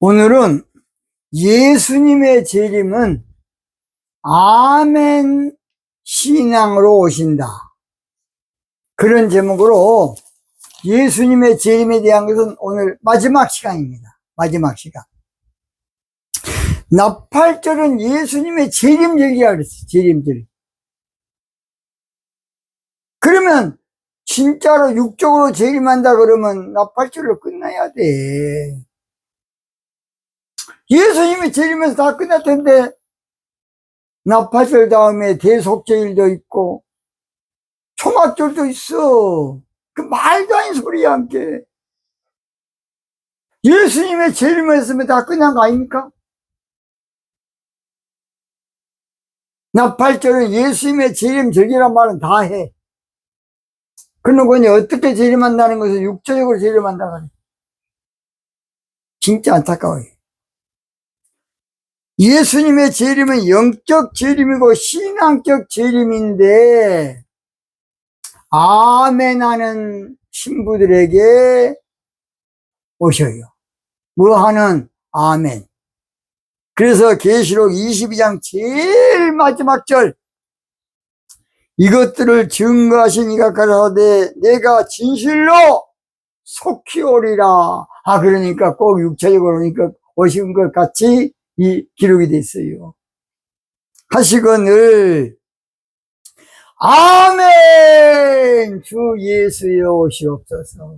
오늘은 예수님의 재림은 아멘 신앙으로 오신다. 그런 제목으로 예수님의 재림에 대한 것은 오늘 마지막 시간입니다. 마지막 시간. 나팔절은 예수님의 재림절기라 그랬어요. 재림절. 그러면 진짜로 육적으로 재림한다 그러면 나팔절로 끝나야 돼. 예수님이 재림에서 다 끝날 텐데 나팔절 다음에 대속제일도 있고 초막절도 있어. 그 말도 아닌 소리야 함께. 예수님의 재림했으면 다 끝난 거 아닙니까? 나팔절은 예수님의 재림절기란 말은 다 해. 그런 거니 어떻게 재림한다는 것은 육체적으로 재림한다 그래. 진짜 안타까워요. 예수님의 재림은 영적 재림이고 신앙적 재림인데 아멘 하는 신부들에게 오셔요. 뭐 하는 아멘. 그래서 계시록 22장 제일 마지막 절, 이것들을 증거하신 이가 가라사대 내가 진실로 속히 오리라. 그러니까 꼭 육체적으로 오니까 오신 것 같이 이 기록이 됐어요. 하시거늘 아멘 주 예수여 오시옵소서.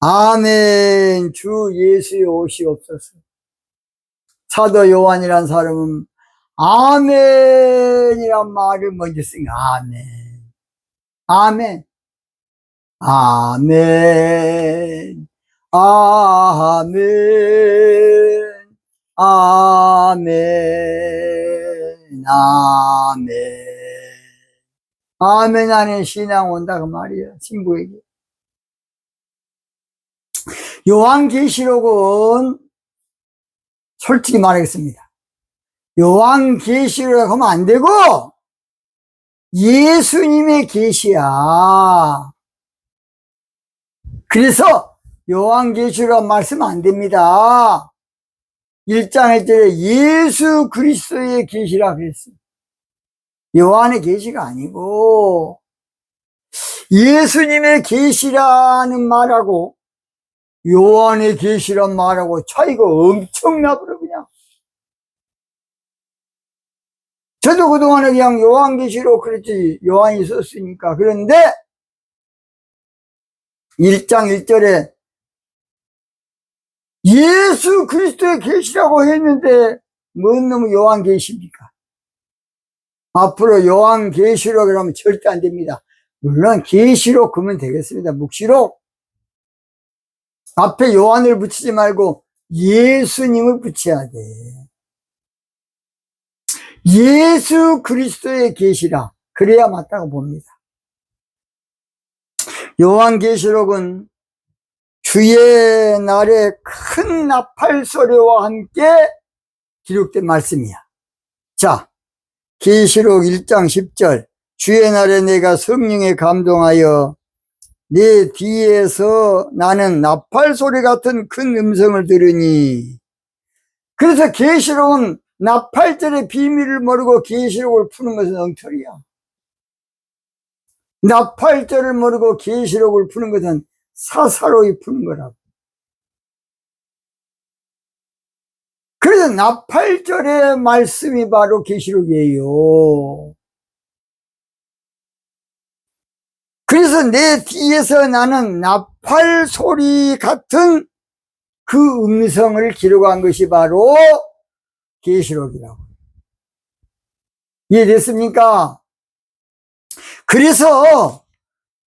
아멘 주 예수여 오시옵소서. 사도 요한이란 사람은 아멘이란 말을 먼저 쓴 거야. 아멘. 아멘. 아멘. 아멘. 아멘. 아멘 안에 신앙 온다 그 말이야. 친구에게. 요한계시록은 솔직히 말하겠습니다. 요한계시록 하면 안 되고 예수님의 계시야. 그래서 요한계시록 말씀 안 됩니다. 1장 1절에 예수 그리스도의 계시라 그랬어요. 요한의 계시가 아니고 예수님의 계시라는 말하고 요한의 계시란 말하고 차이가 엄청나버려 그냥. 저도 그동안에 그냥 요한계시록 그랬지. 요한이 썼으니까. 그런데 1장 1절에 예수 그리스도의 계시라고 했는데 뭔 놈의 요한계시입니까? 앞으로 요한계시록을 하면 절대 안 됩니다. 물론 계시록 그러면 되겠습니다. 묵시록. 앞에 요한을 붙이지 말고 예수님을 붙여야 돼. 예수 그리스도의 계시라. 그래야 맞다고 봅니다. 요한계시록은 주의 날에 큰 나팔 소리와 함께 기록된 말씀이야. 자, 계시록 1장 10절. 주의 날에 내가 성령에 감동하여 내 뒤에서 나는 나팔 소리 같은 큰 음성을 들으니. 그래서 계시록은 나팔절의 비밀을 모르고 계시록을 푸는 것은 엉터리야. 나팔절을 모르고 계시록을 푸는 것은 사사로이 푸는 거라고. 그래서 나팔절의 말씀이 바로 계시록이에요. 그래서 내 뒤에서 나는 나팔 소리 같은 그 음성을 기록한 것이 바로 계시록이라고. 이해됐습니까? 그래서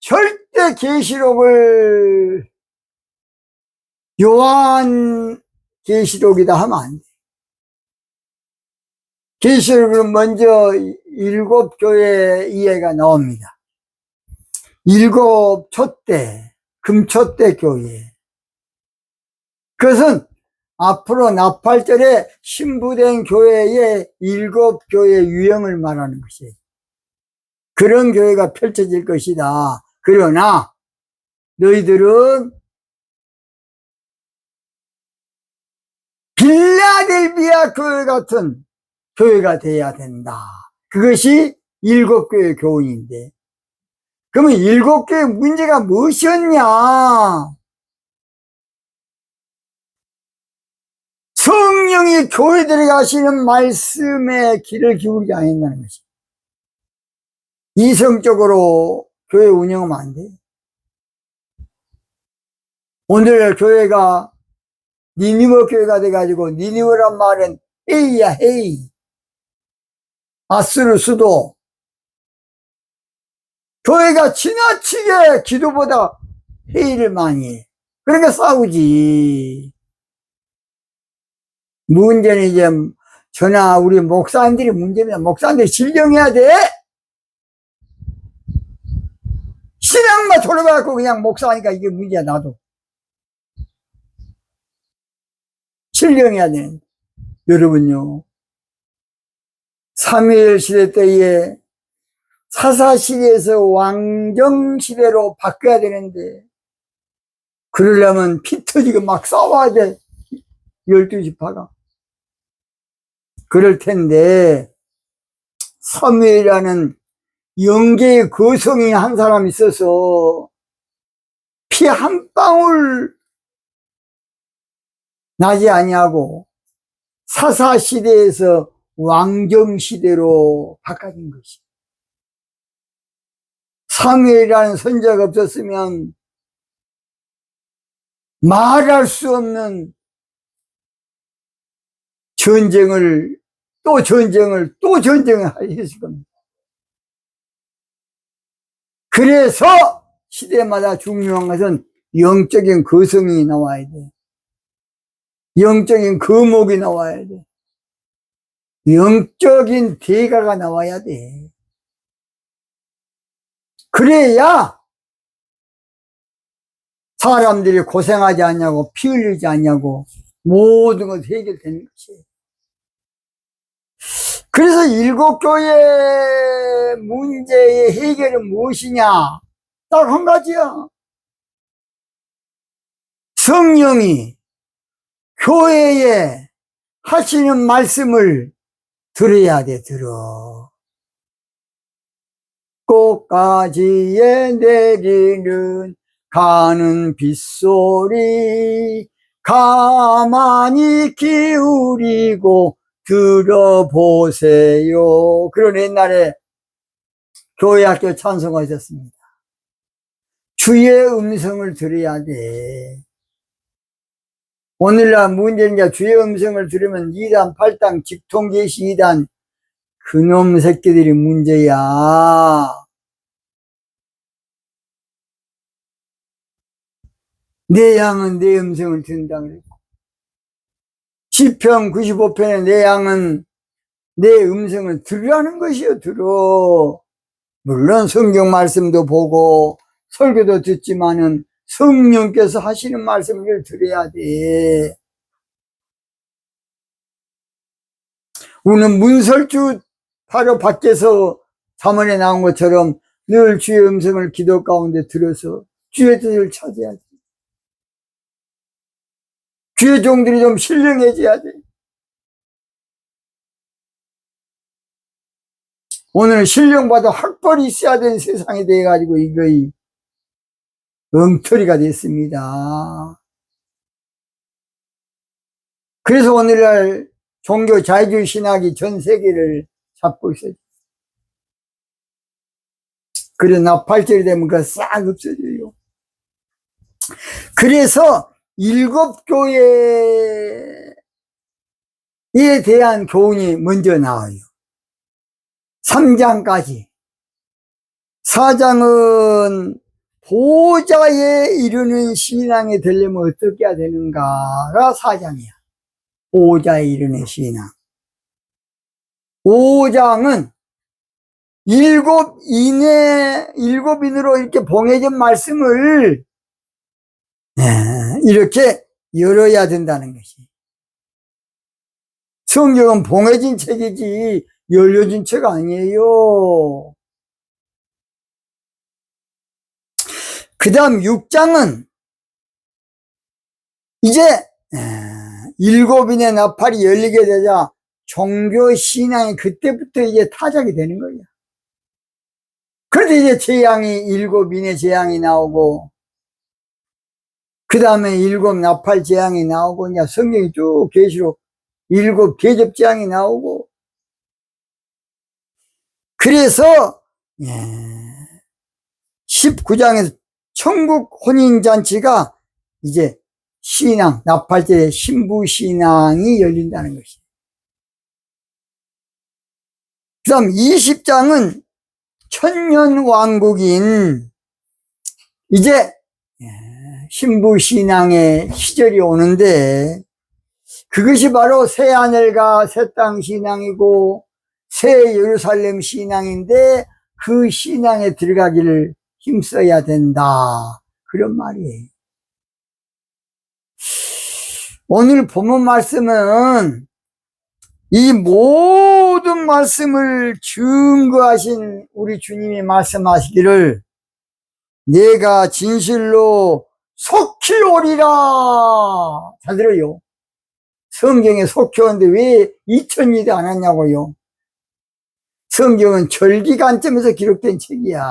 절대 계시록을 요한 계시록이다 하면 안 돼. 계시록은 먼저 7교회 이해가 나옵니다. 7 촛대, 금촛대 교회. 그것은 앞으로 나팔절에 신부된 교회의 7교회 유형을 말하는 것이에요. 그런 교회가 펼쳐질 것이다. 그러나 너희들은 빌라델비아 교회 같은 교회가 돼야 된다. 그것이 일곱 교회 교훈인데, 그러면 일곱 교회 문제가 무엇이었냐? 성령이 교회들에게 하시는 말씀에 귀를 기울이지 않는다는 것이. 이성적으로 교회 운영하면 안 돼. 오늘 교회가 니니웨 교회가 돼가지고, 니니웨란 말은 헤이야, 헤이. 아수르 수도. 교회가 지나치게 기도보다 회의를 많이 해. 그러니까 싸우지. 문제는 이제 저나 우리 목사님들이 문제입니다. 목사님들이 진정해야 돼. 신앙만 돌아가고 그냥 목사하니까 이게 문제야. 나도 진정해야 되는데, 여러분요, 사무엘 시대 때에 사사시대에서 왕정시대로 바뀌어야 되는데, 그러려면 피 터지고 막 싸워야 돼. 12지파가. 그럴 텐데, 사무엘이라는 영계의 거성이 한 사람 있어서 피 한 방울 나지 아니하고 사사시대에서 왕정시대로 바꿔진 것이. 사무엘이라는 선지자가 없었으면 말할 수 없는 전쟁을 또 전쟁을 또 전쟁을 하셨을 겁니다. 그래서 시대마다 중요한 것은 영적인 거성이 나와야 돼. 영적인 거목이 나와야 돼. 영적인 대가가 나와야 돼. 그래야 사람들이 고생하지 않냐고, 피 흘리지 않냐고, 모든 것이 해결되는 것이에요. 그래서 일곱 교회 문제의 해결은 무엇이냐? 딱 한 가지야. 성령이 교회에 하시는 말씀을 들어야 돼, 들어. 꽃가지에 내리는 가는 빗소리 가만히 기울이고 들어보세요. 그런 옛날에 교회학교 찬송가 있었습니다. 주의 음성을 들어야 돼. 오늘날 문제는 이제 주의 음성을 들으면 2단, 8단, 직통계시 2단, 그놈 새끼들이 문제야. 내 양은 내 음성을 듣는다 그랬고, 시편 95편에 내 양은 내 음성을 들으라는 것이요, 들어. 물론 성경 말씀도 보고 설교도 듣지만은 성령께서 하시는 말씀을 들어야 돼. 우리는 문설주 바로 밖에서 잠언에 나온 것처럼 늘 주의 음성을 기도 가운데 들어서 주의 뜻을 찾아야 돼. 주의 종들이 좀 신령해져야 돼. 오늘 신령받아 학벌이 있어야 되는 세상이 돼가지고 이거의 엉터리가 됐습니다. 그래서 오늘날 종교 자유주의 신학이 전 세계를 잡고 있어요. 그래서 나팔절이 되면 그거 싹 없어져요. 그래서 일곱 교회에 대한 교훈이 먼저 나와요. 3장까지. 4장은 보좌에 이르는 신앙이 되려면 어떻게 해야 되는가가 4장이야. 보좌에 이르는 신앙. 5장은 일곱인으로 이렇게 봉해진 말씀을 이렇게 열어야 된다는 것이. 성경은 봉해진 책이지 열려진 책 아니에요. 그 다음 6장은 이제 일곱인의 나팔이 열리게 되자 종교 신앙이 그때부터 이제 타작이 되는 거예요. 그런데 이제 재앙이 일곱인의 재앙이 나오고 그 다음에 일곱 나팔 재앙이 나오고 이제 성경이 쭉 계시록 일곱 계접 재앙이 나오고 그래서 19장에서 천국 혼인잔치가 이제 신앙, 나팔절의 신부신앙이 열린다는 것이에요. 그 다음 20장은 천년왕국인 이제 신부신앙의 시절이 오는데 그것이 바로 새하늘과 새 땅 신앙이고 새 예루살렘 신앙인데 그 신앙에 들어가기를 힘써야 된다. 그런 말이에요. 오늘 본문 말씀은 이 모든 말씀을 증거하신 우리 주님이 말씀하시기를 내가 진실로 속히 오리라. 잘 들어요. 성경에 속히 오는데 왜 2000년이 안 왔냐고요. 성경은 절기 관점에서 기록된 책이야.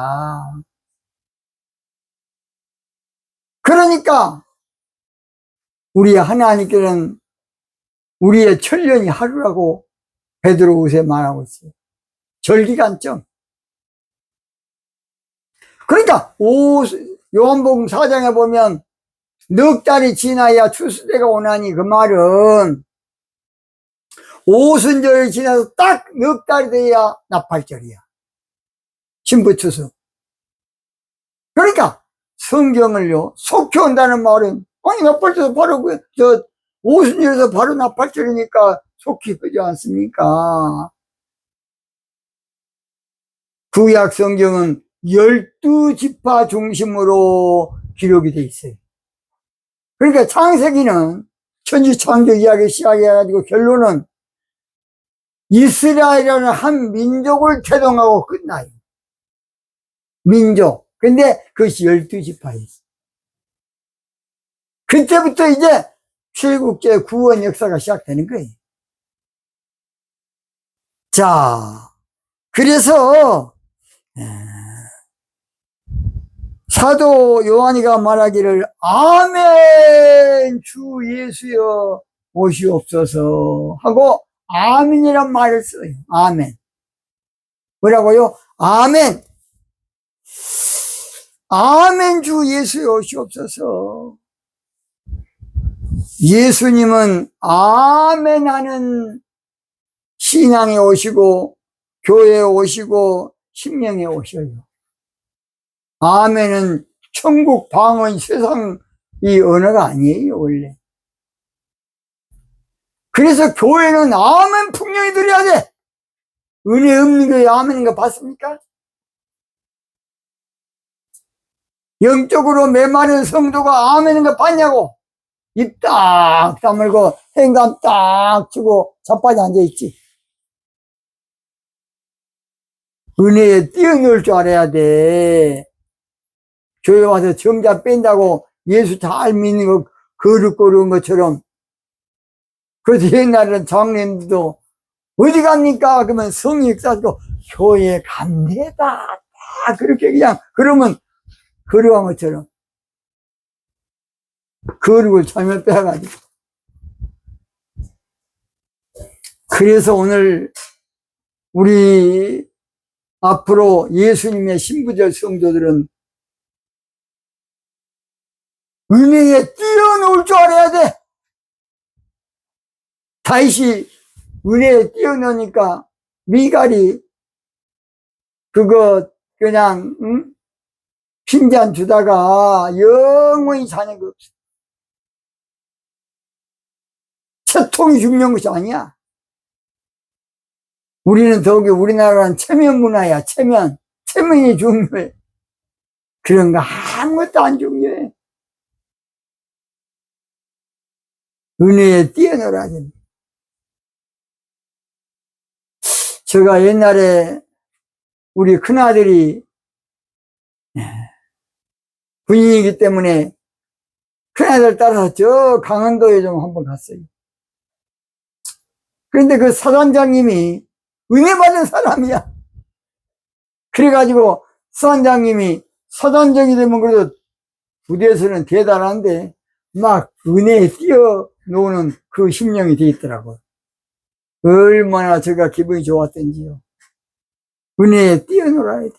그러니까 우리 하나님께는 우리의 천년이 하루라고 베드로후서에 말하고 있어요. 절기 관점. 그러니까 요한복음 4장에 보면 넉 달이 지나야 추수때가 오나니 그 말은 오순절이 지나서 딱 넉 달이 돼야 나팔절이야. 신부추수. 그러니까 성경을요 속히 온다는 말은 아니 나팔절 바로 오순절에서 바로 나팔절이니까 속히 하지 않습니까? 구약 성경은 12지파 중심으로 기록이 돼 있어요. 그러니까 창세기는 천지창조 이야기 시작해가지고 결론은 이스라엘이라는 한 민족을 태동하고 끝나요. 민족. 근데 그것이 12지파였어요. 그때부터 이제 출국제 구원 역사가 시작되는 거예요. 자, 그래서 사도 요한이가 말하기를 아멘 주 예수여 오시옵소서 하고 아멘이란 말을 써요. 아멘. 뭐라고요? 아멘. 아멘 주 예수여 오시옵소서. 예수님은 아멘 하는 신앙에 오시고 교회에 오시고 심령에 오셔요. 아멘은 천국 방언 세상 이 언어가 아니에요 원래. 그래서 교회는 아멘 풍령이 들어야 돼. 은혜 없는 교회 아멘인 거 봤습니까? 영적으로 메마른 성도가 아멘인 거 봤냐고. 입 딱 다물고 행감 딱 치고 자빠져 앉아있지. 은혜에 뛰어놀 줄 알아야 돼. 교회 와서 점자 뺀다고 예수 잘 믿는 거 거룩거리는 것처럼. 그래서 옛날에는 장로님들도 어디 갑니까? 그러면 성이 역사하고 교회 갑니다. 다 그렇게 그냥 그러면 거룩한 것처럼 거룩을 잘못 빼가지고. 그래서 오늘 우리 앞으로 예수님의 신부절 성도들은 은혜에 뛰어놀 줄 알아야 돼. 다윗이 은혜에 뛰어노니까 미갈이 그거 그냥 핀잔 주다가 영원히 사는 거 없어. 채통이 중요한 것이 아니야. 우리는 더욱이 우리나라는 체면 문화야. 체면이 중요해. 그런 거 아무것도 안 중요해. 은혜에 뛰어놀아야 됩니다. 제가 옛날에 우리 큰아들이 군인이기 때문에 큰아들 따라서 저 강원도에 좀 한번 갔어요. 그런데 그 사단장님이 은혜 받은 사람이야. 그래가지고 사단장님이 사단장이 되면 그래도 부대에서는 대단한데 막 은혜에 뛰어노는 그 심령이 돼 있더라고요. 얼마나 제가 기분이 좋았던지요. 은혜에 뛰어놀아야 돼.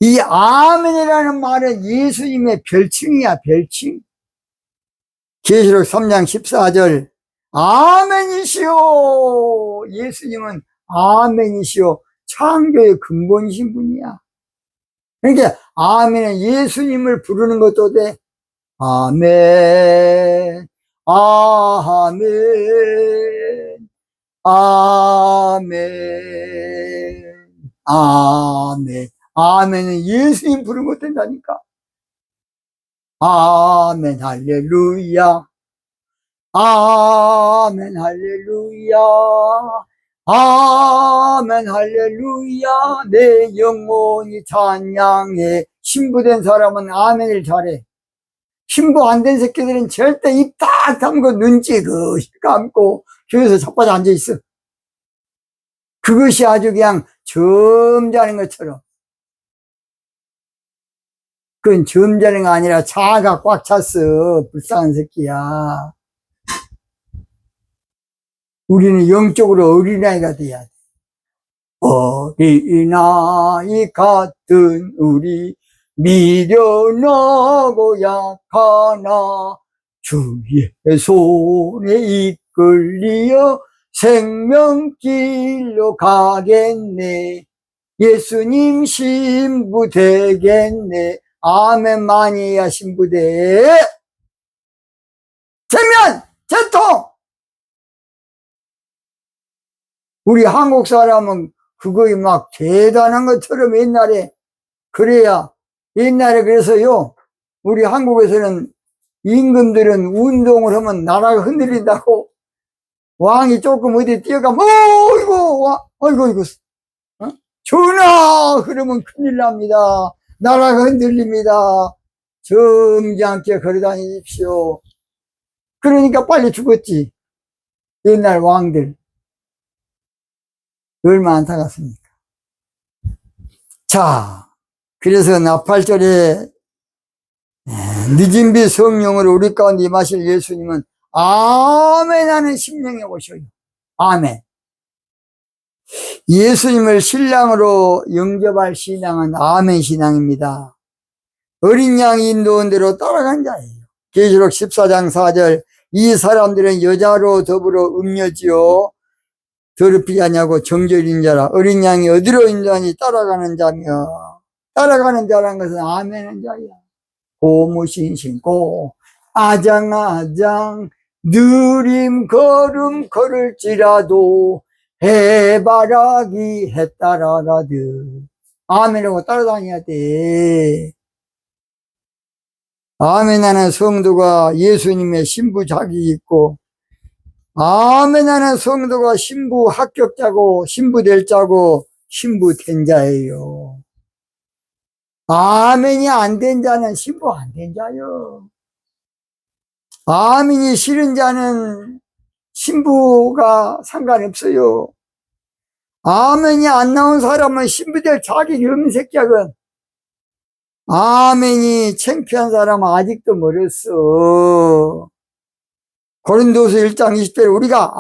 이 아멘이라는 말은 예수님의 별칭이야, 별칭. 계시록 3장 14절 아멘이시오. 예수님은 아멘이시오. 창조의 근본이신 분이야. 그러니까 아멘은 예수님을 부르는 것도 돼. 아멘, 아멘, 아멘, 아멘. 아멘은 예수님 부르는 것도 된다니까. 아멘, 할렐루야. 아멘, 할렐루야. 아멘, 할렐루야. 내 영혼이 찬양해. 신부된 사람은 아멘을 잘해. 신부 안 된 새끼들은 절대 입 딱 다물고 눈 찌그시 감고 교회에서 자빠져 앉아있어. 그것이 아주 그냥 점잖은 것처럼. 그건 점잖은 거 아니라 자아가 꽉 찼어. 불쌍한 새끼야. 우리는 영적으로 어린아이가 돼야 돼. 어린아이 같은 우리 미련하고 약하나 주의 손에 이끌리어 생명길로 가겠네. 예수님 신부 되겠네. 아멘만 해야 신부 돼. 전면 전통. 우리 한국 사람은 그거에 막 대단한 것처럼 옛날에 그래서요, 우리 한국에서는 임금들은 운동을 하면 나라가 흔들린다고 왕이 조금 어디 뛰어가면 어이구 전하 그러면 큰일 납니다. 나라가 흔들립니다. 점잖게 걸어다니십시오. 그러니까 빨리 죽었지. 옛날 왕들 얼마나 안타깝습니까? 자, 그래서 나팔절에 늦은 비 성령으로 우리 가운데 임하실 예수님은 아멘 하는 심령에 오셔요. 아멘. 예수님을 신랑으로 영접할 신앙은 아멘 신앙입니다. 어린 양이 인도한 대로 따라간 자예요. 계시록 14장 4절 이 사람들은 여자로 더불어 음녀지요 더럽히지 않냐고 정결인 자라. 어린 양이 어디로 인도하니 따라가는 자며, 따라가는 자라는 것은 아멘한 자야. 고무신 신고 아장아장 느림 걸음 걸을지라도 해바라기 해 따라가듯 아멘하고 따라다녀야 돼. 아멘하는 성도가 예수님의 신부 자격이 있고, 아멘하는 성도가 신부 합격자고 신부 될 자고 신부 된 자예요. 아멘이 안 된 자는 신부 안 된 자요. 아멘이 싫은 자는 신부가 상관없어요. 아멘이 안 나온 사람은 신부 될 자격이 없는 새끼야건. 아멘이 창피한 사람은 아직도 멀었어. 고린도서 1장 20절에 우리가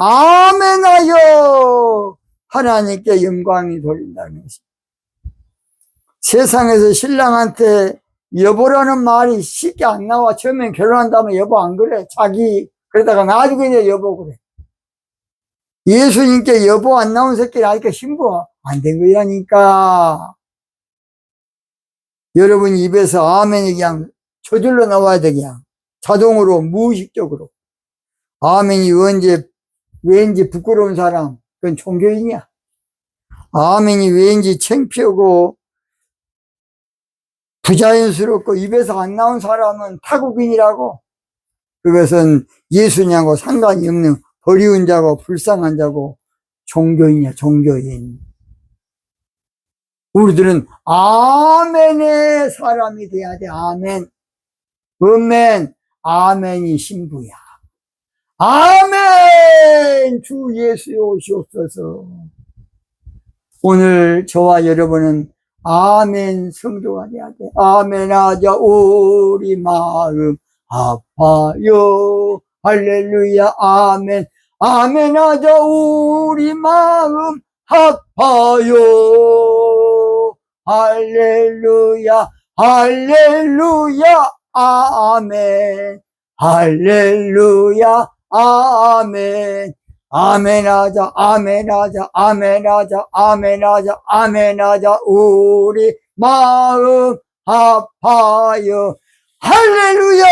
아멘하여 하나님께 영광이 돌린다는 것입니다. 세상에서 신랑한테 여보라는 말이 쉽게 안 나와. 처음엔 결혼한 다음에 여보 안 그래. 자기 그러다가 나중에 이제 여보 그래. 예수님께 여보 안 나온 새끼를 아니까 신부 안 된 거라니까. 여러분 입에서 아멘이 그냥 저절로 나와야 돼. 그냥 자동으로 무의식적으로. 아멘이 왠지 부끄러운 사람, 그건 종교인이야. 아멘이 왠지 창피하고 부자연스럽고 입에서 안 나온 사람은 타국인이라고. 그것은 예수님하고 상관이 없는 버리운 자고 불쌍한 자고 종교인이야, 종교인. 우리들은 아멘의 사람이 돼야 돼. 아멘. 아멘. 아멘이 신부야. 아멘! 아멘. 주 예수여 오시옵소서. 오늘 저와 여러분은 아멘 성도가 돼야 돼. 아멘 하자. 우리 마음 아파요. 할렐루야. 아멘. 아멘 하자. 우리 마음 아파요. 할렐루야. 할렐루야. 아멘. 할렐루야. 아멘. 아멘하자, 아멘하자, 아멘하자, 아멘하자, 아멘하자. 우리 마음 아파요. 할렐루야!